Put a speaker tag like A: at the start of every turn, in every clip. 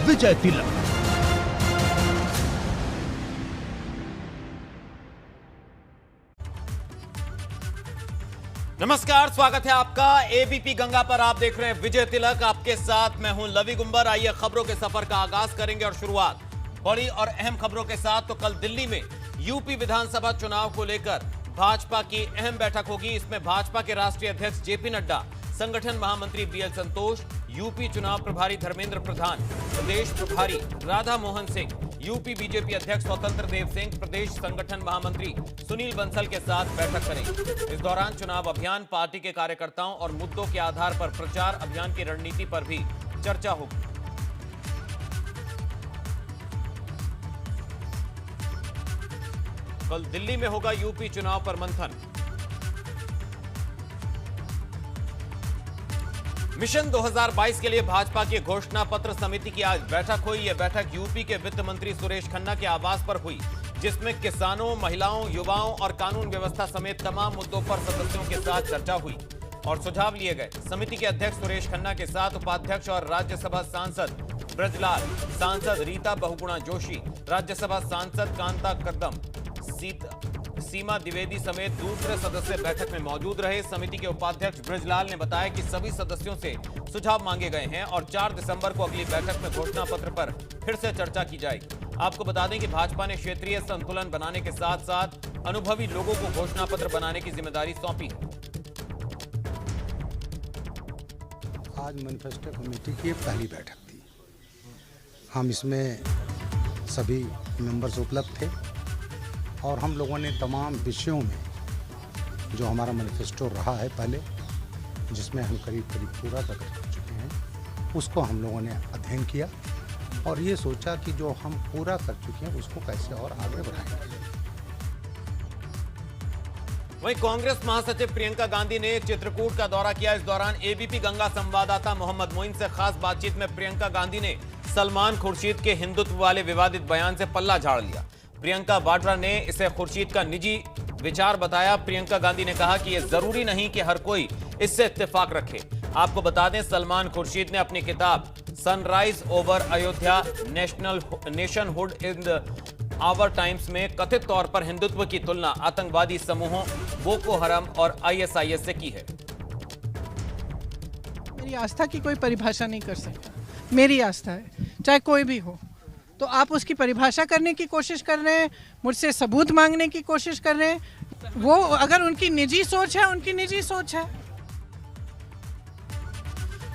A: विजय तिलक।
B: नमस्कार, स्वागत है आपका एबीपी गंगा पर। आप देख रहे हैं विजय तिलक, आपके साथ मैं हूं लवी गुंबर। आइए खबरों के सफर का आगाज करेंगे और शुरुआत बड़ी और अहम खबरों के साथ। तो कल दिल्ली में यूपी विधानसभा चुनाव को लेकर भाजपा की अहम बैठक होगी। इसमें भाजपा के राष्ट्रीय अध्यक्ष जेपी नड्डा, संगठन महामंत्री बीएल संतोष, यूपी चुनाव प्रभारी धर्मेंद्र प्रधान, प्रदेश प्रभारी राधा मोहन सिंह, यूपी बीजेपी अध्यक्ष स्वतंत्र देव सिंह, प्रदेश संगठन महामंत्री सुनील बंसल के साथ बैठक करेंगे। इस दौरान चुनाव अभियान, पार्टी के कार्यकर्ताओं और मुद्दों के आधार पर प्रचार अभियान की रणनीति पर भी चर्चा होगी। कल दिल्ली में होगा यूपी चुनाव पर मंथन। मिशन 2022 के लिए भाजपा की घोषणा पत्र समिति की आज बैठक हुई। यह बैठक यूपी के वित्त मंत्री सुरेश खन्ना के आवास पर हुई, जिसमें किसानों, महिलाओं, युवाओं और कानून व्यवस्था समेत तमाम मुद्दों पर सदस्यों के साथ चर्चा हुई और सुझाव लिए गए। समिति के अध्यक्ष सुरेश खन्ना के साथ उपाध्यक्ष और राज्यसभा सांसद ब्रजलाल, सांसद रीता बहुगुणा जोशी, राज्यसभा सांसद कांता कदम, सीमा द्विवेदी समेत दूसरे सदस्य बैठक में मौजूद रहे। समिति के उपाध्यक्ष ब्रजलाल ने बताया कि सभी सदस्यों से सुझाव मांगे गए हैं और 4 दिसंबर को अगली बैठक में घोषणा पत्र पर फिर से चर्चा की जाएगी। आपको बता दें कि भाजपा ने क्षेत्रीय संतुलन बनाने के साथ साथ अनुभवी लोगों को घोषणा पत्र बनाने की जिम्मेदारी सौंपी है।
C: आज मैनिफेस्टो कमेटी की पहली बैठक थी। हम इसमें सभी मेंबर्स उपलब्ध थे और हम लोगों ने तमाम विषयों में जो हमारा मैनिफेस्टो रहा है पहले, जिसमें हम करीब पूरा कर चुके हैं, उसको हम लोगों ने अध्ययन किया और ये सोचा कि जो हम पूरा कर चुके हैं उसको कैसे और आगे बढ़ाएंगे।
B: वहीं कांग्रेस महासचिव प्रियंका गांधी ने चित्रकूट का दौरा किया। इस दौरान एबीपी गंगा संवाददाता मोहम्मद मोइन से खास बातचीत में प्रियंका गांधी ने सलमान खुर्शीद के हिंदुत्व वाले विवादित बयान से पल्ला झाड़ लिया। प्रियंका वाड्रा ने इसे खुर्शीद का निजी विचार बताया। प्रियंका गांधी ने कहा कि यह जरूरी नहीं कि हर कोई इससे इत्तेफाक रखे। आपको बता दें, सलमान खुर्शीद ने अपनी किताब sunrise over Ayodhya nationhood in our times में कथित तौर पर हिंदुत्व की तुलना आतंकवादी समूहों बोको हराम और आईएसआईएस से की है।
D: मेरी आस्था की कोई परिभाषा नहीं कर सकता। मेरी आस्था है, चाहे कोई भी हो। तो आप उसकी परिभाषा करने की कोशिश कर रहे हैं, मुझसे सबूत मांगने की कोशिश कर रहे हैं। वो अगर उनकी निजी सोच है, उनकी निजी सोच है।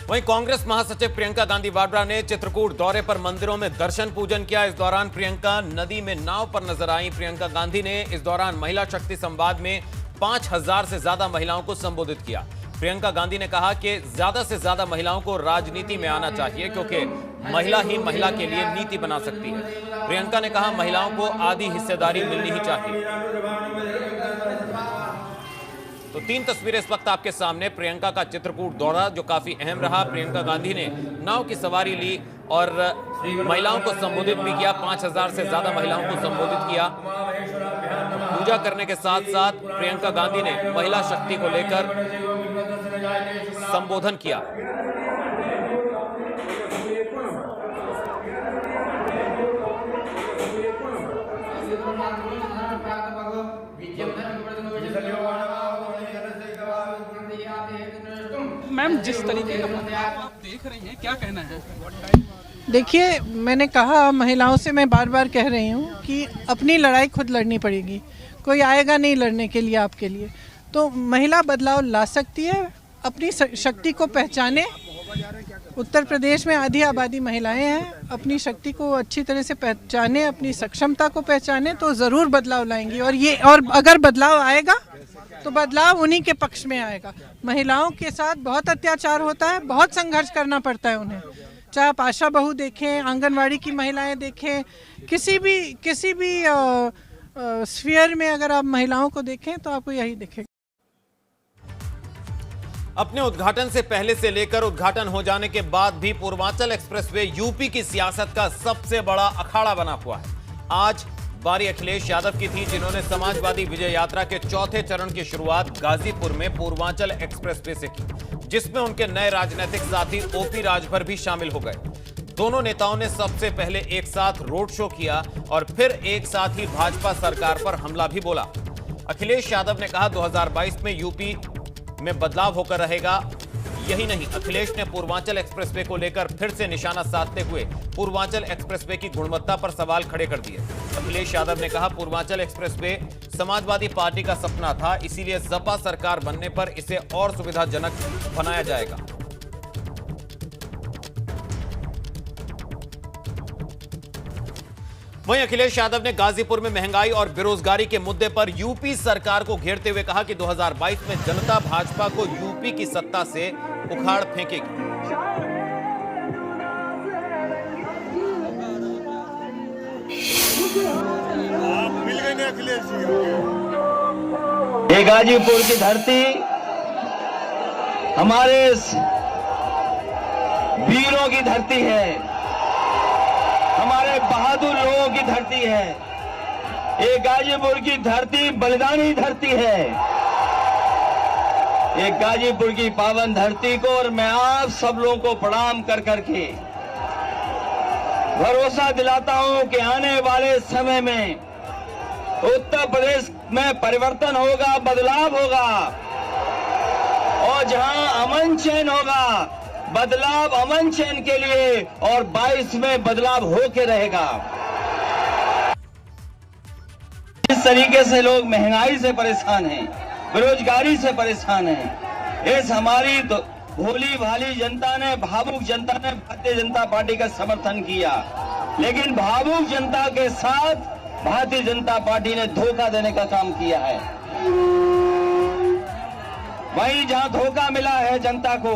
B: वहीं कांग्रेस महासचिव प्रियंका गांधी वाड्रा ने चित्रकूट दौरे पर मंदिरों में दर्शन पूजन किया। इस दौरान प्रियंका नदी में नाव पर नजर आई। प्रियंका गांधी ने इस दौरान महिला शक्ति संवाद में 5000 से ज्यादा महिलाओं को संबोधित किया। प्रियंका गांधी ने कहा कि ज्यादा से ज्यादा महिलाओं को राजनीति में आना चाहिए, क्योंकि महिला ही महिला के लिए नीति बना सकती है। प्रियंका ने कहा, महिलाओं को आधी हिस्सेदारी मिलनी ही चाहिए। तो 3 तस्वीरें इस वक्त आपके सामने। प्रियंका का चित्रकूट दौरा जो काफी अहम रहा। प्रियंका गांधी ने नाव की सवारी ली और महिलाओं को संबोधित भी किया। 5000 से ज्यादा महिलाओं को संबोधित किया। पूजा करने के साथ साथ प्रियंका गांधी ने महिला शक्ति को लेकर संबोधन किया।
E: मैम, जिस तरीके का आप देख रही हैं, क्या कहना है?
D: देखिए, मैंने कहा, महिलाओं से मैं बार बार कह रही हूँ कि अपनी लड़ाई खुद लड़नी पड़ेगी। कोई आएगा नहीं लड़ने के लिए आपके लिए। तो महिला बदलाव ला सकती है, अपनी शक्ति को पहचाने। उत्तर प्रदेश में आधी आबादी महिलाएं हैं। अपनी शक्ति को अच्छी तरह से पहचाने, अपनी सक्षमता को पहचाने, तो ज़रूर बदलाव लाएंगी। और अगर बदलाव आएगा तो बदलाव उन्हीं के पक्ष में आएगा। महिलाओं के साथ बहुत अत्याचार होता है, बहुत संघर्ष करना पड़ता है उन्हें। चाहे आप आशा बहू देखें, आंगनवाड़ी की महिलाएं देखें, किसी भी स्फीयर में अगर आप महिलाओं को देखें तो आपको यही दिखेगा।
B: अपने उद्घाटन से पहले से लेकर उद्घाटन हो जाने के बाद भी पूर्वांचल एक्सप्रेसवे यूपी की सियासत का सबसे बड़ा अखाड़ा बना हुआ है। आज बारी अखिलेश यादव की थी, जिन्होंने समाजवादी विजय यात्रा के चौथे चरण की शुरुआत गाजीपुर में पूर्वांचल एक्सप्रेसवे से की, जिसमें उनके नए राजनीतिक साथी ओपी राजभर भी शामिल हो गए। दोनों नेताओं ने सबसे पहले एक साथ रोड शो किया और फिर एक साथ ही भाजपा सरकार पर हमला भी बोला। अखिलेश यादव ने कहा 2022 में यूपी में बदलाव होकर रहेगा। यही नहीं, अखिलेश ने पूर्वांचल एक्सप्रेसवे को लेकर फिर से निशाना साधते हुए पूर्वांचल एक्सप्रेसवे की गुणवत्ता पर सवाल खड़े कर दिए। अखिलेश यादव ने कहा पूर्वांचल एक्सप्रेसवे समाजवादी पार्टी का सपना था, इसीलिए सपा सरकार बनने पर इसे और सुविधाजनक बनाया जाएगा। वहीं अखिलेश यादव ने गाजीपुर में महंगाई और बेरोजगारी के मुद्दे पर यूपी सरकार को घेरते हुए कहा कि 2022 में जनता भाजपा को यूपी की सत्ता से उखाड़ फेंकेगी।
A: आप मिल गए अखिलेश जी।
F: ये गाजीपुर की धरती हमारे वीरों की धरती है, हमारे बहादुर लोगों की धरती है। ये गाजीपुर की धरती बलिदानी धरती है। ये गाजीपुर की पावन धरती को और मैं आप सब लोगों को प्रणाम कर करके भरोसा दिलाता हूं कि आने वाले समय में उत्तर प्रदेश में परिवर्तन होगा, बदलाव होगा और जहां अमन चैन होगा, बदलाव अमन चैन के लिए और 22 में बदलाव होके रहेगा। इस तरीके से लोग महंगाई से परेशान हैं, बेरोजगारी से परेशान हैं। इस हमारी तो भोली भाली जनता ने, भावुक जनता ने भारतीय जनता पार्टी का समर्थन किया, लेकिन भावुक जनता के साथ भारतीय जनता पार्टी ने धोखा देने का काम किया है। वहीं जहां धोखा मिला है जनता को,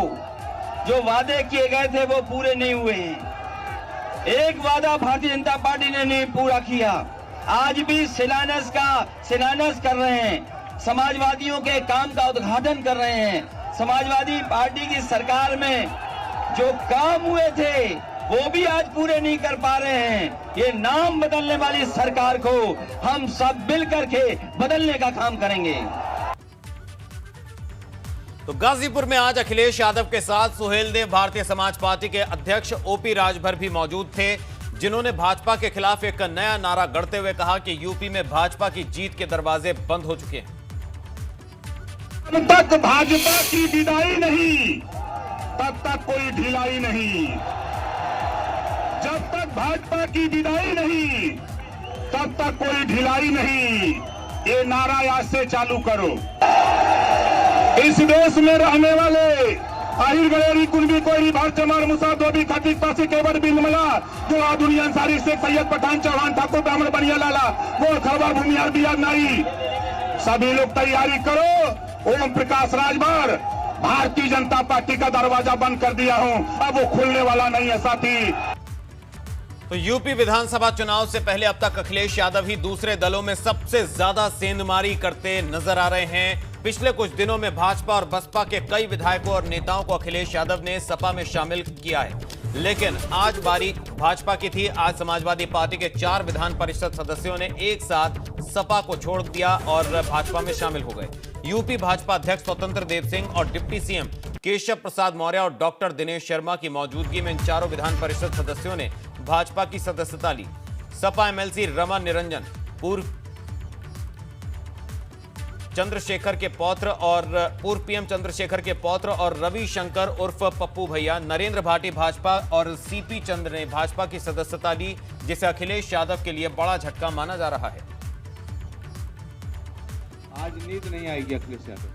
F: जो वादे किए गए थे वो पूरे नहीं हुए हैं। एक वादा भारतीय जनता पार्टी ने नहीं पूरा किया। आज भी शिलान्यास कर रहे हैं, समाजवादियों के काम का उद्घाटन कर रहे हैं। समाजवादी पार्टी की सरकार में जो काम हुए थे वो भी आज पूरे नहीं कर पा रहे हैं। ये नाम बदलने वाली सरकार को हम सब मिल करके बदलने का काम करेंगे।
B: तो गाजीपुर में आज अखिलेश यादव के साथ सुहेलदेव भारतीय समाज पार्टी के अध्यक्ष ओपी राजभर भी मौजूद थे, जिन्होंने भाजपा के खिलाफ एक नया नारा गढ़ते हुए कहा कि यूपी में भाजपा की जीत के दरवाजे बंद हो चुके हैं।
A: जब तक भाजपा की विदाई नहीं तब तक कोई ढिलाई नहीं। जब तक भाजपा की विदाई नहीं तब तक कोई ढिलाई नहीं। ये नारा आज से चालू करो। इस देश में रहने वाले आहिर गलेरी कुंभी कोयरी भारत चमार मुसा धोबी खटीक पासी केवट बिंदमला जो दुनिया अंसारी शेख सैयद पठान चौहान ठाकुर ब्राह्मण बनिया लाला वो खबर भूमियार बियार नाई, सभी लोग तैयारी करो। ओम प्रकाश राजभर भारतीय जनता पार्टी का दरवाजा बंद कर दिया हूं, अब वो खुलने वाला नहीं है साथी।
B: तो यूपी विधानसभा चुनाव से पहले अब तक अखिलेश यादव ही दूसरे दलों में सबसे ज्यादा सेंधमारी करते नजर आ रहे हैं। पिछले कुछ दिनों में भाजपा और बसपा के कई विधायकों और नेताओं को अखिलेश यादव ने सपा में शामिल किया है, लेकिन आज बारी भाजपा की थी। आज समाजवादी पार्टी के 4 विधान परिषद सदस्यों ने एक साथ सपा को छोड़ दिया और भाजपा में शामिल हो गए। यूपी भाजपा अध्यक्ष स्वतंत्र देव सिंह और डिप्टी सीएम केशव प्रसाद मौर्य और डॉक्टर दिनेश शर्मा की मौजूदगी में इन चारों विधान परिषद सदस्यों ने भाजपा की सदस्यता ली। सपा एमएलसी रमन निरंजन, पूर्व चंद्रशेखर के पौत्र और पूर्व पीएम चंद्रशेखर के पौत्र और रविशंकर उर्फ पप्पू भैया, नरेंद्र भाटी भाजपा और सीपी चंद्र ने भाजपा की सदस्यता ली, जिसे अखिलेश यादव के लिए बड़ा झटका माना जा रहा है।
G: आज नींद नहीं आएगी अखिलेश यादव।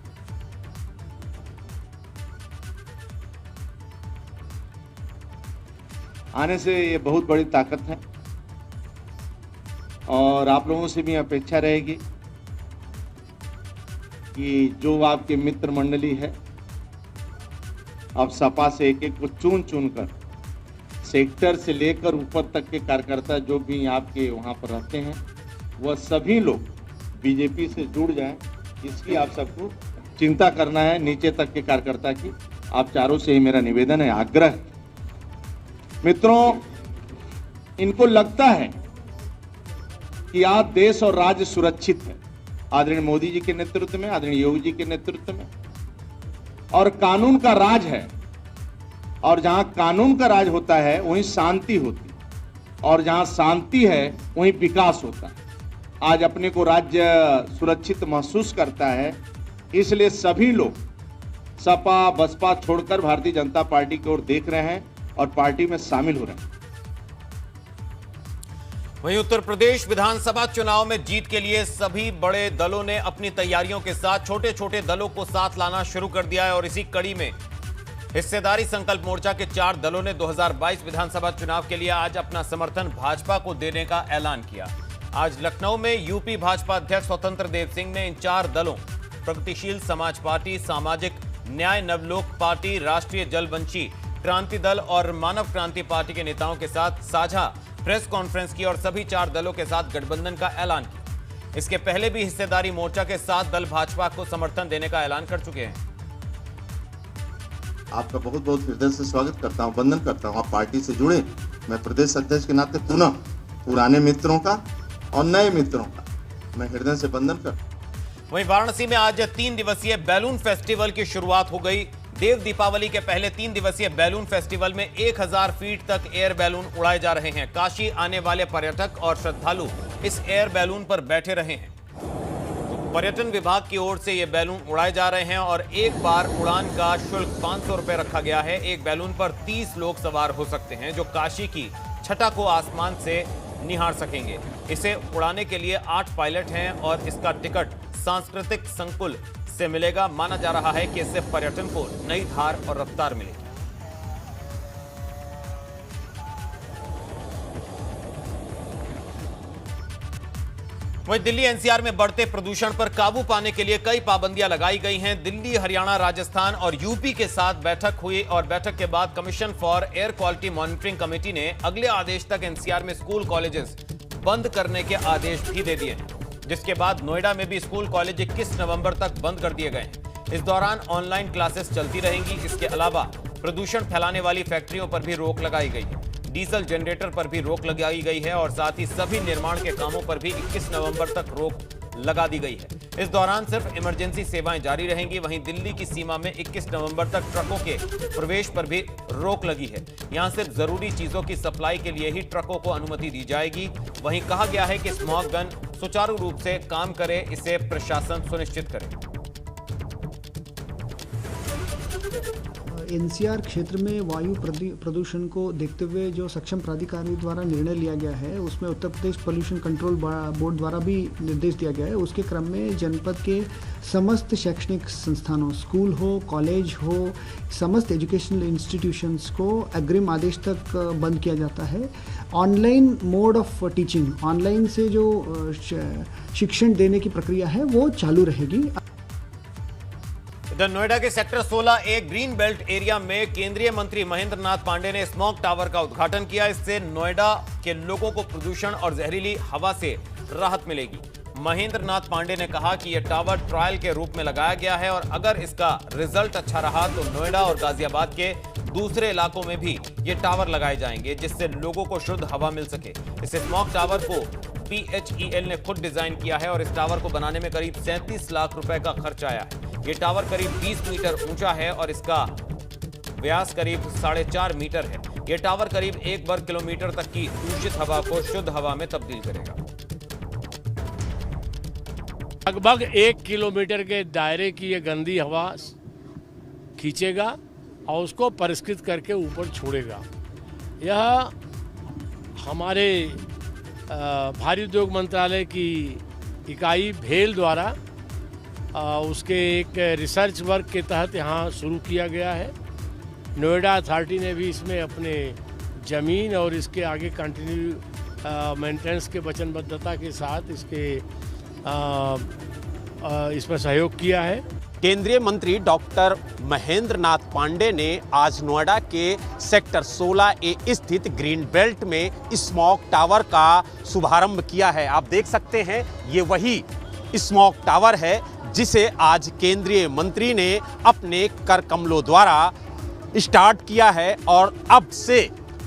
G: आने से ये बहुत बड़ी ताकत है और आप लोगों से भी अपेक्षा रहेगी कि जो आपके मित्र मंडली है, आप सपा से एक एक को चुन कर सेक्टर से लेकर ऊपर तक के कार्यकर्ता जो भी आपके वहां पर रहते हैं, वह सभी लोग बीजेपी से जुड़ जाएं। इसकी आप सबको चिंता करना है, नीचे तक के कार्यकर्ता की। आप चारों से ही मेरा निवेदन है, आग्रह। मित्रों, इनको लगता है कि आज देश और राज्य सुरक्षित है आदरणीय मोदी जी के नेतृत्व में, आदरणीय योगी जी के नेतृत्व में, और कानून का राज है। और जहां कानून का राज होता है वहीं शांति होती है, और जहां शांति है वहीं विकास होता है। आज अपने को राज्य सुरक्षित महसूस करता है, इसलिए सभी लोग सपा बसपा छोड़कर भारतीय जनता पार्टी की ओर देख रहे हैं और पार्टी में शामिल हो रहे हैं।
B: वहीं उत्तर प्रदेश विधानसभा चुनाव में जीत के लिए सभी बड़े दलों ने अपनी तैयारियों के साथ छोटे छोटे दलों को साथ लाना शुरू कर दिया है और इसी कड़ी में हिस्सेदारी संकल्प मोर्चा के 4 दलों ने 2022 विधानसभा चुनाव के लिए आज अपना समर्थन भाजपा को देने का ऐलान किया। आज लखनऊ में यूपी भाजपा अध्यक्ष स्वतंत्र देव सिंह ने इन 4 दलों प्रगतिशील समाज पार्टी, सामाजिक न्याय नवलोक पार्टी, राष्ट्रीय जलवंशी क्रांति दल और मानव क्रांति पार्टी के नेताओं के साथ साझा प्रेस कॉन्फ्रेंस की और सभी 4 दलों के साथ गठबंधन का ऐलान किया। इसके पहले भी हिस्सेदारी मोर्चा के 7 दल भाजपा को समर्थन देने का ऐलान कर चुके हैं।
H: आपका बहुत बहुत हृदय से स्वागत करता हूं, वंदन करता हूं। आप पार्टी से जुड़े, मैं प्रदेश अध्यक्ष के नाते पुनः पुराने मित्रों का और नए मित्रों का मैं हृदय से वंदन करता हूं।
B: वहीं वाराणसी में आज 3 दिवसीय बैलून फेस्टिवल की शुरुआत हो गई। देव दीपावली के पहले 3 दिवसीय बैलून फेस्टिवल में 1000 फीट तक एयर बैलून उड़ाए जा रहे हैं। काशी आने वाले पर्यटक और श्रद्धालु इस एयर बैलून पर बैठे रहे हैं। पर्यटन विभाग की ओर से ये बैलून उड़ाए जा रहे हैं और एक बार उड़ान का शुल्क 500 रुपए रखा गया है। एक बैलून पर 30 लोग सवार हो सकते हैं जो काशी की छटा को आसमान से निहार सकेंगे। इसे उड़ाने के लिए 8 पायलट हैं और इसका टिकट सांस्कृतिक संकुल से मिलेगा। माना जा रहा है कि इससे पर्यटन को नई धार और रफ्तार मिलेगी। वहीं दिल्ली एनसीआर में बढ़ते प्रदूषण पर काबू पाने के लिए कई पाबंदियां लगाई गई हैं। दिल्ली, हरियाणा, राजस्थान और यूपी के साथ बैठक हुई और बैठक के बाद commission for air quality monitoring committee ने अगले आदेश तक एनसीआर में स्कूल कॉलेजेस बंद करने के आदेश भी दे दिए हैं, जिसके बाद नोएडा में भी स्कूल कॉलेज 21 नवंबर तक बंद कर दिए गए हैं। इस दौरान ऑनलाइन क्लासेस चलती रहेंगी। इसके अलावा प्रदूषण फैलाने वाली फैक्ट्रियों पर भी रोक लगाई गई है। डीजल जनरेटर पर भी रोक लगाई गई है और साथ ही सभी निर्माण के कामों पर भी 21 नवंबर तक रोक लगा दी गई है। इस दौरान सिर्फ इमरजेंसी सेवाएं जारी रहेंगी। वहीं दिल्ली की सीमा में 21 नवंबर तक ट्रकों के प्रवेश पर भी रोक लगी है। यहां सिर्फ जरूरी चीजों की सप्लाई के लिए ही ट्रकों को अनुमति दी जाएगी। वहीं कहा गया है कि स्मॉग गन सुचारू रूप से काम करे, इसे प्रशासन सुनिश्चित करे।
I: एनसीआर क्षेत्र में वायु प्रदूषण को देखते हुए जो सक्षम प्राधिकारी द्वारा निर्णय लिया गया है, उसमें Uttar Pradesh pollution control board द्वारा भी निर्देश दिया गया है। उसके क्रम में जनपद के समस्त शैक्षणिक संस्थानों, स्कूल हो, कॉलेज हो, समस्त एजुकेशनल इंस्टीट्यूशंस को अग्रिम आदेश तक बंद किया जाता है। Online mode of teaching, online से जो शिक्षण देने की प्रक्रिया है वो चालू रहेगी।
B: नोएडा के sector 16A green belt area में केंद्रीय मंत्री महेंद्र नाथ पांडे ने स्मॉग टावर का उद्घाटन किया। इससे नोएडा के लोगों को प्रदूषण और जहरीली हवा से राहत मिलेगी। महेंद्र नाथ पांडे ने कहा कि यह टावर ट्रायल के रूप में लगाया गया है और अगर इसका रिजल्ट अच्छा रहा तो नोएडा और गाजियाबाद के दूसरे इलाकों में भी ये टावर लगाए जाएंगे, जिससे लोगों को शुद्ध हवा मिल सके। इस स्मॉग टावर को PHEL ने खुद डिजाइन किया है और इस टावर को बनाने में करीब 37 लाख रुपए का खर्च आया है। ये टावर करीब 20 मीटर ऊंचा है और इसका व्यास करीब 4.5 मीटर है। ये टावर करीब 1 वर्ग किलोमीटर तक की दूषित हवा को शुद्ध हवा में तब्दील करेगा।
J: लगभग 1 किलोमीटर के दायरे की ये गंदी हवा खींचेगा और उसको परिष्कृत करके ऊपर छोड़ेगा। यह हमारे भारी उद्योग मंत्रालय की इकाई भेल द्वारा उसके एक रिसर्च वर्क के तहत यहाँ शुरू किया गया है। नोएडा अथॉरिटी ने भी इसमें अपने ज़मीन और इसके आगे कंटिन्यू मेंटेनेंस के वचनबद्धता के साथ इसमें सहयोग किया है।
K: केंद्रीय मंत्री डॉक्टर महेंद्र नाथ पांडे ने आज नोएडा के सेक्टर 16A स्थित ग्रीन बेल्ट में स्मॉग टावर का शुभारंभ किया है। आप देख सकते हैं ये वही स्मॉग टावर है जिसे आज केंद्रीय मंत्री ने अपने कर कमलों द्वारा स्टार्ट किया है और अब से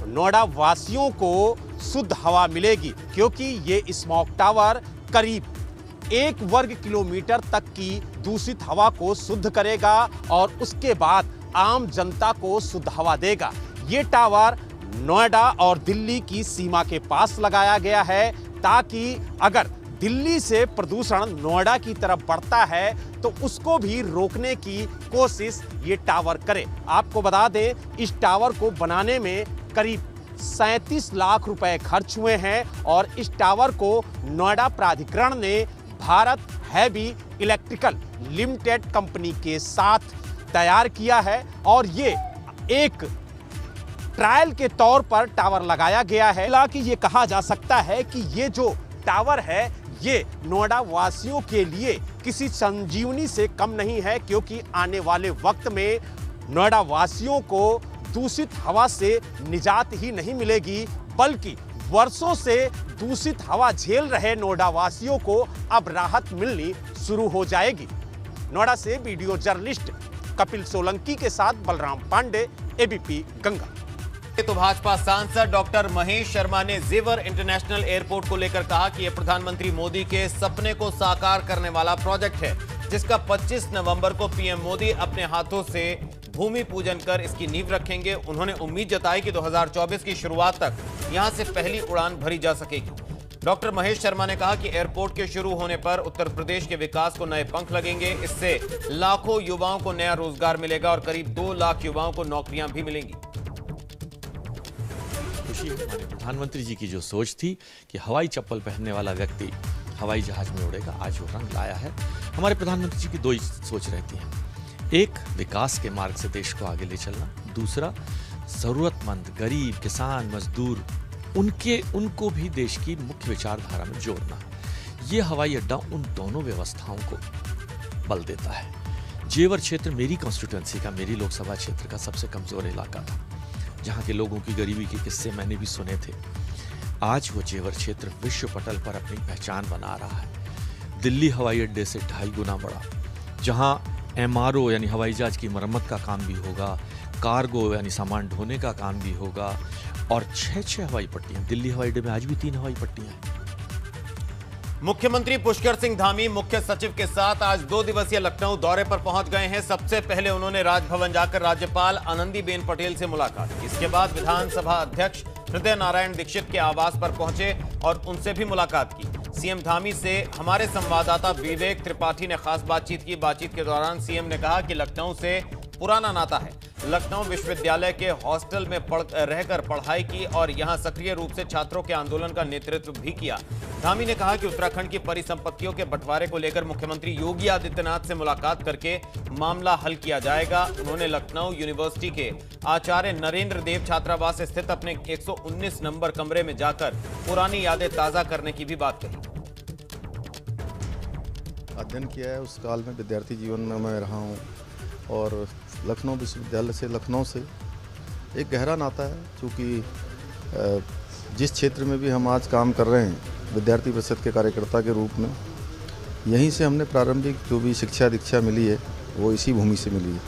K: नोएडा वासियों को शुद्ध हवा मिलेगी, क्योंकि ये स्मॉग टावर करीब 1 वर्ग किलोमीटर तक की दूषित हवा को शुद्ध करेगा और उसके बाद आम जनता को शुद्ध हवा देगा। ये टावर नोएडा और दिल्ली की सीमा के पास लगाया गया है ताकि अगर दिल्ली से प्रदूषण नोएडा की तरफ बढ़ता है तो उसको भी रोकने की कोशिश ये टावर करे। आपको बता दें, इस टावर को बनाने में करीब 37 लाख रुपए खर्च हुए हैं और इस टावर को नोएडा प्राधिकरण ने Bharat heavy electrical limited company के साथ तैयार किया है और ये एक ट्रायल के तौर पर टावर लगाया गया है। हालांकि ये कहा जा सकता है कि ये जो टावर है ये नोएडा वासियों के लिए किसी संजीवनी से कम नहीं है, क्योंकि आने वाले वक्त में नोएडा वासियों को दूषित हवा से निजात ही नहीं मिलेगी, बल्कि वर्षों से दूषित हवा झेल रहे नोएडा वासियों को अब राहत मिलनी शुरू हो जाएगी। नोएडा से वीडियो जर्नलिस्ट कपिल सोलंकी के साथ बलराम पांडे, एबीपी गंगा।
B: तो भाजपा सांसद डॉक्टर महेश शर्मा ने जेवर इंटरनेशनल एयरपोर्ट को लेकर कहा कि यह प्रधानमंत्री मोदी के सपने को साकार करने वाला प्रोजेक्ट है, जिसका 25 नवंबर को पीएम मोदी अपने हाथों से भूमि पूजन कर इसकी नींव रखेंगे। उन्होंने उम्मीद जताई कि 2024 की शुरुआत तक यहां से पहली उड़ान भरी जा सकेगी। डॉक्टर महेश शर्मा ने कहा कि एयरपोर्ट के शुरू होने पर उत्तर प्रदेश के विकास को नए पंख लगेंगे। इससे लाखों युवाओं को नया रोजगार मिलेगा और करीब 2 लाख युवाओं को नौकरियां भी मिलेंगी।
L: हमारे प्रधानमंत्री जी की जो सोच थी कि हवाई चप्पल पहनने वाला व्यक्ति हवाई जहाज में उड़ेगा, आज वो रंग लाया है। हमारे प्रधानमंत्री जी की दो ही सोच रहती है, एक विकास के मार्ग से देश को आगे ले चलना, दूसरा जरूरतमंद गरीब किसान मजदूर उनको भी देश की मुख्य विचारधारा में जोड़ना। ये हवाई अड्डा उन दोनों व्यवस्थाओं को बल देता है। जेवर क्षेत्र मेरी कॉन्स्टिट्यूएंसी का, मेरी लोकसभा क्षेत्र का सबसे कमजोर इलाका था, जहाँ के लोगों की गरीबी के किस्से मैंने भी सुने थे। आज वो जेवर क्षेत्र विश्व पटल पर अपनी पहचान बना रहा है। दिल्ली हवाई अड्डे से 2.5 गुना बड़ा, जहाँ MRO यानी हवाई जहाज की मरम्मत का काम भी होगा, कार्गो यानी सामान ढोने का काम भी होगा और 6 हवाई पट्टियां। दिल्ली हवाई अड्डे में आज भी 3 हवाई पट्टियां हैं।
B: मुख्यमंत्री पुष्कर सिंह धामी मुख्य सचिव के साथ आज 2 दिवसीय लखनऊ दौरे पर पहुंच गए हैं। सबसे पहले उन्होंने राजभवन जाकर राज्यपाल आनंदीबेन पटेल से मुलाकात की। इसके बाद विधानसभा अध्यक्ष हृदय नारायण दीक्षित के आवास पर पहुंचे और उनसे भी मुलाकात की। सीएम धामी से हमारे संवाददाता विवेक त्रिपाठी ने खास बातचीत की। बातचीत के दौरान सीएम ने कहा कि लखनऊ से पुराना नाता है। लखनऊ विश्वविद्यालय के हॉस्टल में रहकर पढ़ाई की और यहां सक्रिय रूप से छात्रों के आंदोलन का नेतृत्व भी किया। धामी ने कहा कि उत्तराखंड की परिसंपत्तियों के बंटवारे को लेकर मुख्यमंत्री योगी आदित्यनाथ से मुलाकात करके मामला हल किया जाएगा। उन्होंने लखनऊ यूनिवर्सिटी के आचार्य नरेंद्र देव छात्रावास स्थित अपने 119 नंबर कमरे में जाकर पुरानी यादें ताजा करने की भी बात कही।
M: अध्ययन किया है, उस काल में विद्यार्थी जीवन में मैं रहा हूँ और लखनऊ विश्वविद्यालय से लखनऊ से एक गहरा नाता है। क्योंकि जिस क्षेत्र में भी हम आज काम कर रहे हैं विद्यार्थी परिषद के कार्यकर्ता के रूप में, यहीं से हमने प्रारंभिक जो भी शिक्षा दीक्षा मिली है वो इसी भूमि से मिली है।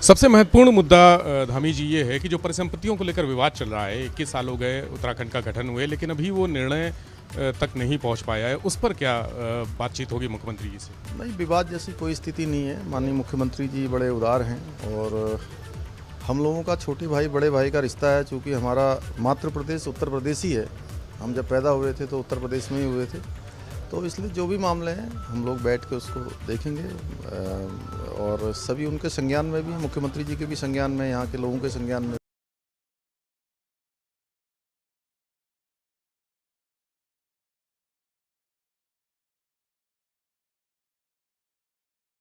N: सबसे महत्वपूर्ण मुद्दा धामी जी ये है कि जो परिसंपत्तियों को लेकर विवाद चल रहा है, 21 साल हो गए उत्तराखंड का गठन हुए, लेकिन अभी वो निर्णय तक नहीं पहुंच पाया है। उस पर क्या बातचीत होगी मुख्यमंत्री जी से?
M: नहीं, विवाद जैसी कोई स्थिति नहीं है। माननीय मुख्यमंत्री जी बड़े उदार हैं और हम लोगों का छोटे भाई बड़े भाई का रिश्ता है। चूँकि हमारा मातृ प्रदेश उत्तर प्रदेश ही है, हम जब पैदा हुए थे तो उत्तर प्रदेश में ही हुए थे, तो इसलिए जो भी मामले हैं हम लोग बैठ के उसको देखेंगे और सभी उनके संज्ञान में भी, मुख्यमंत्री जी के भी संज्ञान में, यहाँ के लोगों के संज्ञान में